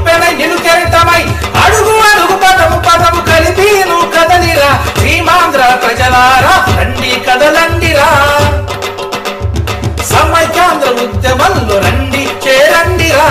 ఉప్పెన నిలు కెరటమై అడుగు అడుగు పదము పదము కలిపి నువ్వు కదలిరా సీమాంధ్ర ప్రజలారా రండి కదలండిరా సమైక్యాంధ్ర ఉద్యమంలో రండి చేరండిరా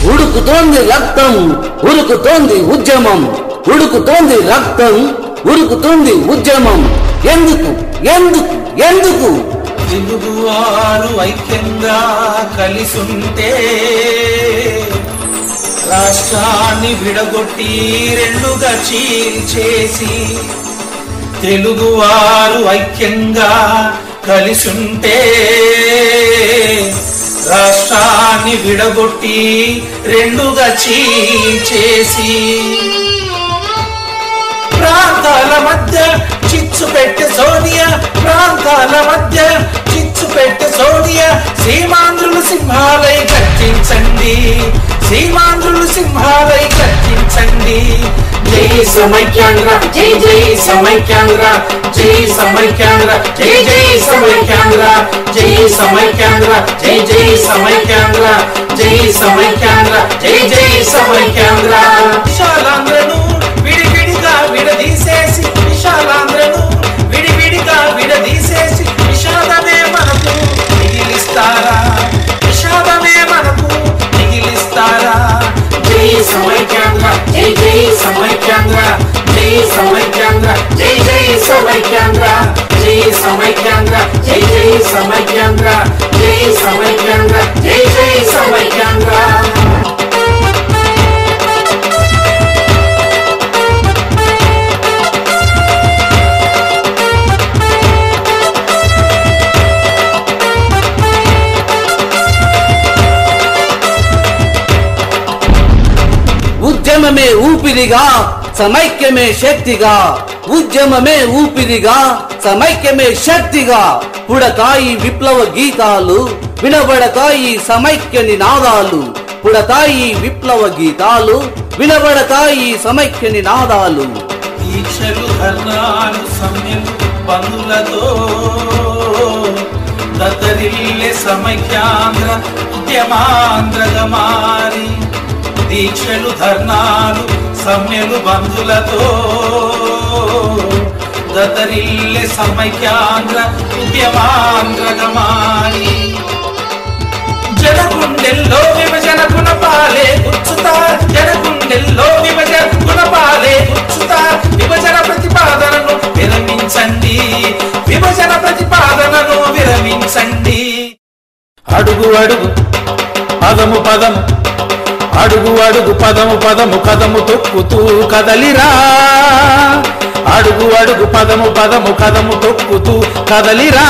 ఉడుకుతోంది రక్తం ఉరుకుతోంది ఉద్యమం ఉడుకుతోంది రక్తం ఉరుకుతోంది ఉద్యమం ఎందుకు ఎందుకు ఎందుకు తెలుగువారు ఐక్యంగా కలిసుంటే రాష్ట్రాన్ని విడగొట్టి రెండుగా చీల్చేసి తెలుగువారు ఐక్యంగా కలిసుంటే రాష్ట్రాన్ని విడగొట్టి రెండుగా చీల్చేసి ప్రాంతాల మధ్య చిచ్చు పెట్టే సోనియా ప్రాంతాల మధ్య చిచ్చు పెట్టే సోనియా సీమాంధ్రులు సింహాలై గర్జించండి సీమాంధ్రులు సింహాలై గర్జించండి జై సమైక్యాంధ్ర జై జై సమైక్యాంధ్ర జై సమైక్యాంధ్ర జై జై సమైక్యాంధ్ర జై సమైక్యాంధ్ర జై జై సమైక్యాంధ్ర జై సమైక్యాంధ్ర జై జై సమైక్యాంధ్ర విశాలాంధ్రను విడివిడిగా విడదీసేసి విశాలాంధ్రను విడివిడిగా విడదీసేసి విషాదమే మనకు మిగిలిస్తారా విషాదమే మనకు మిగిలిస్తారా జై సమైక్యాంధ్ర జై జై సమైక్యాంధ్ర జై సమైక్యాంధ్ర జై జై సమైక్యాంధ్ర జై సమైక్యాంధ్ర జై జై సమైక్యాంధ్ర జై సమైక్యాంధ్ర జై జై సమైక్యాంధ్ర ఉద్యమమే ఊపిరిగా సమైక్యమే శక్తిగా ఉద్యమమే ఊపిరిగా సమైక్యమే శక్తిగా పుడతాయి విప్లవ గీతాలు వినబడతాయి సమైక్య నినాదాలు పుడతాయి విప్లవ గీతాలు వినబడతాయి సమైక్య నినాదాలు దీక్షలు ధర్నాలు సమ్మెలు బంధులతో దత్తరిల్లే సమైక్యాంధ్ర ఉద్యమాంధ్రగా మారి దీక్షలు ధర్నాలు సమ్మెలు బంధులతో దత్తరిల్లే సమైక్యాంధ్ర ఉద్యమాంధ్రగా మారి జనగుండెల్లో విభజన గుణపాలే గుచ్చుతా జనగుండెల్లో విభజన గుణపాలే గుచ్చుతా విభజన ప్రతిపాదనను విరమించండి విభజన ప్రతిపాదనను విరమించండి అడుగు అడుగు పదము పదము అడుగు అడుగు పదము పదము కదము తొక్కుతూ కదలిరా అడుగు అడుగు పదము పదము కదము తొక్కుతూ కదలిరా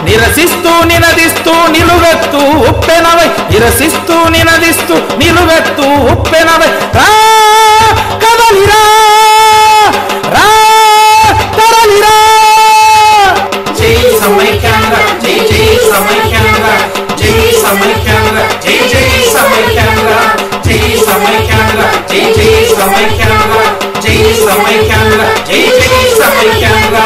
నిరసిస్తూ నినదిస్తూ నిలువెత్తు ఉప్పెనవై నిరసిస్తూ నినదిస్తూ నిలువెత్తు ఉప్పెనవై రా కదలిరా రా తరలిరా జై సమైక్యాంధ్ర జై జై సమైక్యాంధ్ర జై సమైక్యాంధ్ర జై జై సమైక్యాంధ్ర జై సమైక్యాంధ్ర జై జై సమైక్యాంధ్ర జై సమైక్యాంధ్ర జై జై సమైక్యాంధ్ర